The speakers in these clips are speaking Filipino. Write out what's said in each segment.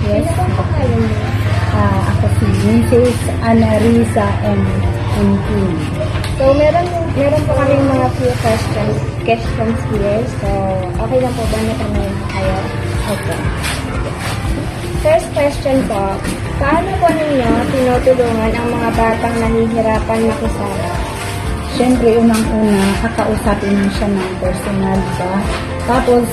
Yes. Sino pong pangalan niyo? Ako si Mrs. Ana Risa M. King. So, meron po kaming mga few questions here. So, okay lang po ba na tanong kayo? Okay. First question po, paano po ninyo tinutulungan ang mga batang nahihirapan makisama? Siyempre, unang-una, kakausapin mo siya ng personal, ba? Tapos,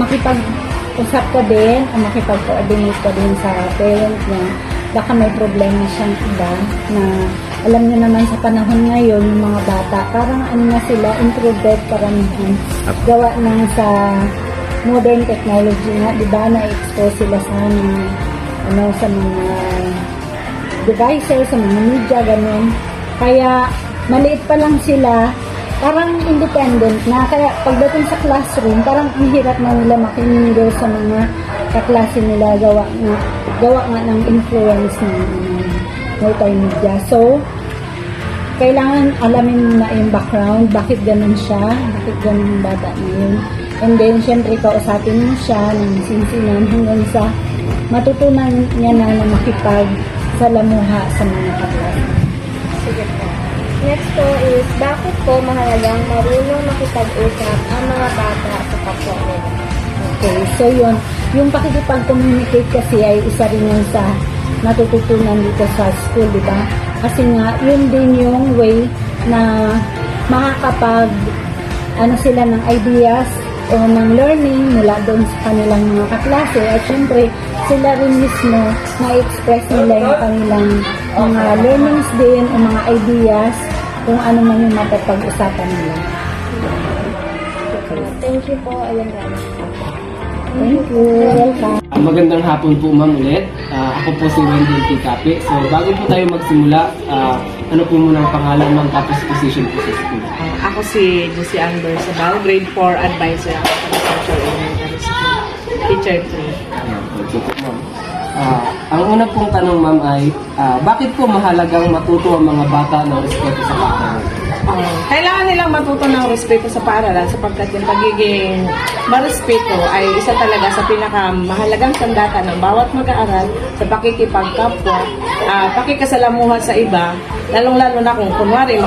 makipag-usap ka din, o makipag-coordinate ka din sa parent niya. Baka may problema siyang iba na alam niyo naman sa panahon ngayon, yung mga bata, parang ano na sila, introvert karamihan. Gawa ng sa modern technology nga, di ba, na-expose sila sa sa mga devices, sa mga media, ganun. Kaya, maliit pa lang sila, parang independent na. Kaya pagdating sa classroom, parang ang hirap na nila makinig sa mga kaklase nila gawa nga ng influence ng multimedia. So, kailangan alamin mo na yung background, bakit ganun siya, bakit ganun yung bata na yun. And then, syempre, kausapin mo siya ng sinsinan hanggang sa matutunan niya na makipagsalamuha sa mga kaklase. Sige po. Next po is, bakit po mahalagang marunong makipag-usap ang mga bata sa kapwa nila? Okay, so yun. Yung pakikipag-communicate kasi ay isa rin yun sa natututunan dito sa school, di ba? Kasi nga, yun din yung way na makakapag sila ng ideas o ng learning mula doon sa kanilang mga kaklase. At syempre, sila rin mismo na-express nila yung kanilang mga learnings din o mga ideas kung ano man yung mapapag-usapan nila. Thank you po, Alan. Thank you. Welcome. Magandang hapon po ma'am ulit. Ako po si Wendell Kikapi. So bago po tayo magsimula, ano po muna ang pangalan ma'am tapos position po sa school? Ako si Lucy Amber Sabal, grade 4 advisor ako sa Central Elementary School. Teacher 3. Ayan, thank you po ma'am. Ang una pong tanong ma'am ay, bakit po mahalagang matuto ang mga bata ng respeto sa paaralan? Kailangan nilang matuto ng respeto sa paaralan sapagkat yung pagiging marespeto ay isa talaga sa pinakamahalagang sandata ng bawat mag-aaral sa pakikipagkapwa, pakikasalamuha sa iba, lalong-lalo na kung kunwari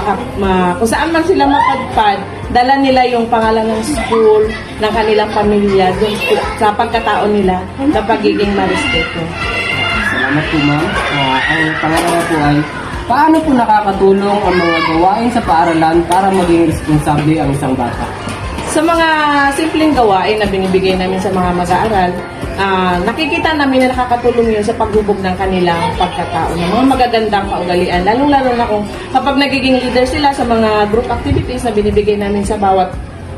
kung saan man sila mapadpad, dala nila yung pangalan ng school, ng kanilang pamilya, dun sa pagkatao nila na pagiging marespeto. Salamat po ma'am. Ang pangalawa po ay, paano po nakakatulong ang mga gawain sa paaralan para maging responsable ang isang bata? Sa mga simpleng gawain na binibigay namin sa mga mag-aaral, nakikita namin na nakakatulong yun sa paghubog ng kanilang pagkatao, ng mga magagandang kaugalian, lalong-lalo na kung kapag nagiging leader sila sa mga group activities na binibigay namin sa bawat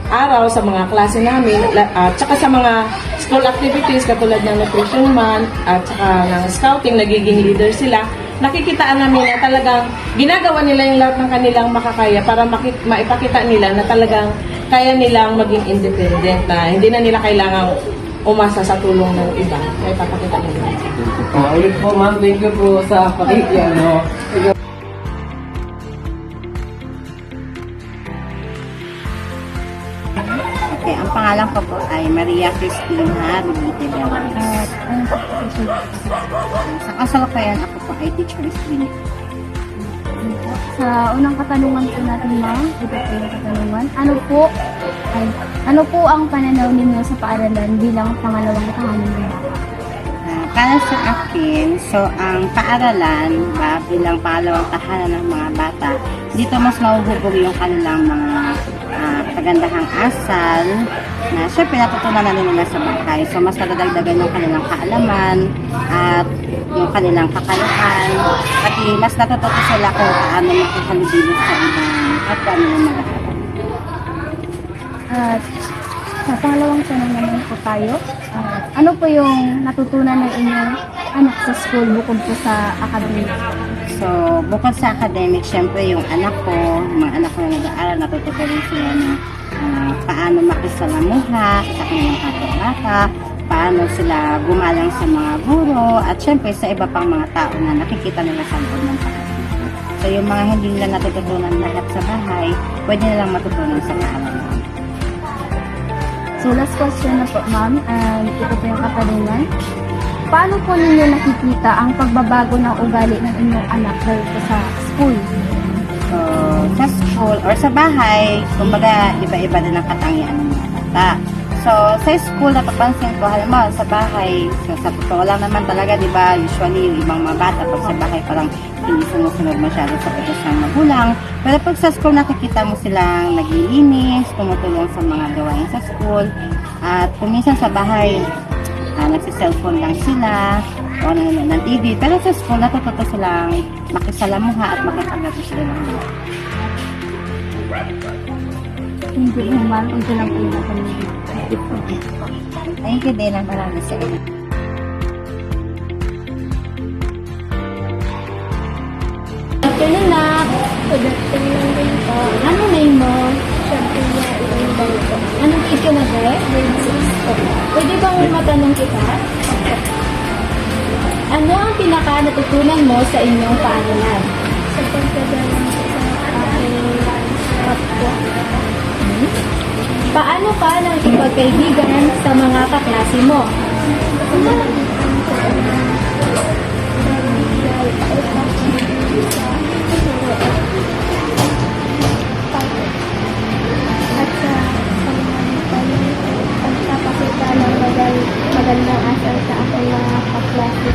araw sa mga klase namin, at saka sa mga school activities katulad ng nutrition month at saka ng scouting, nagiging leader sila. Nakikitaan namin na talagang ginagawa nila yung lahat ng kanilang makakaya para maipakita nila na talagang kaya nilang maging independent, na hindi na nila kailangang umasa sa tulong ng iba. Kaya papakita nila. Ulit po ma'am, thank you po sa pakikiano. Okay, ang pangalan ko po ay Maria Cristina Rubite Benavides. Sa kasalukuyan ako po ay teacher student. Sa unang katanungan po natin, ma'am, ito po yung katanungan. Ano po ang pananaw ninyo sa paaralan bilang pangalawang tahanan? Para sa akin, so ang paaralan bilang pangalawang tahanan ng mga bata, dito mas mahuhubog yung kanilang mga kagandahang asal na syempre natutunan na nila sa bahay. So mas nadadagdagan yung kanilang kaalaman at yung kanilang kakayahan. At mas natututo sila kung paano makihalubilo sa ibang at paano mag-aaral. At sa pangalawang tanong naman po tayo, ano po yung natutunan ng inyong anak sa school bukod po sa academic? So, bukod sa academic, syempre yung mga anak ko na nag-aaral, natututo rin sila na paano makisalamuha sa kanilang kapwa-bata, paano sila gumalang sa mga guro, at syempre sa iba pang mga tao na nakikita nila sa loob ng paaralan. So, yung mga hindi nila natututunan lahat sa bahay, pwede nilang matutunan sa paaralan. So last question na po, ma'am. Ito po yung katanungan. paano po ninyo nakikita ang pagbabago ng ugali ng inyong anak dahil po sa school? So, sa school or sa bahay, kumbaga, iba-iba din ang katangian ng mga bata. So, sa school, napapansin ko, halimbawa, sa bahay, so, sa totoo lang naman talaga, di ba, usually, yung ibang mga bata, pag sa bahay, parang hindi sumusunod masyado sa utos ng magulang. Pero pag sa school, nakikita mo silang naglilinis, tumutulong sa mga gawain sa school, at kuminsan sa bahay, nagsiselfone lang sila, o nanonood ng TV. Pero sa school, natututo silang makisalamuha at makipaglato sila ng mga. Hindi po ma'am, ito lang po yung napansin. Thank you din, marami sa inyo. Afternoon na. Good afternoon din po. Ano name mo? Sophia Ilinday po. Anong age ka na, Be? Grade 6 po. Pwede bang matanong kita? Ano ang pinaka natutunan mo sa inyong paaralan? Sa pagkagalang sa aking app po. Paano ka nakikipagkaibigan sa mga kaklase mo? At sa pagpapakita ng magandang asal sa aking mga kaklase.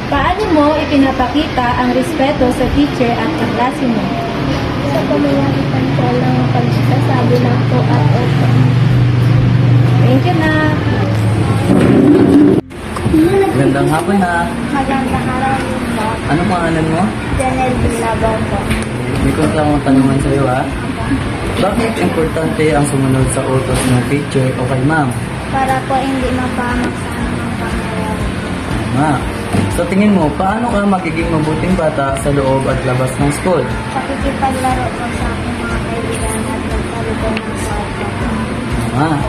Paano mo ipinapakita ang respeto sa teacher at kaklase mo? Sa pamamagitan po ng pagsasabi ng po at opo. Thank you na. Magandang hapon na. Magandang araw din po. Ano pangalan mo? Janelle Bilabao po. May kung akong tanungan sa'yo ha. Bakit importante ang sumunod sa utos ng teacher o kay ma'am? Para po hindi mapahamak sa anumang pangyayari. Sa tingin mo, paano ka magiging mabuting bata sa loob at labas ng school? Pakikipaglaro po sa aking mga kaibigan at pagkaroon ng sa Tama.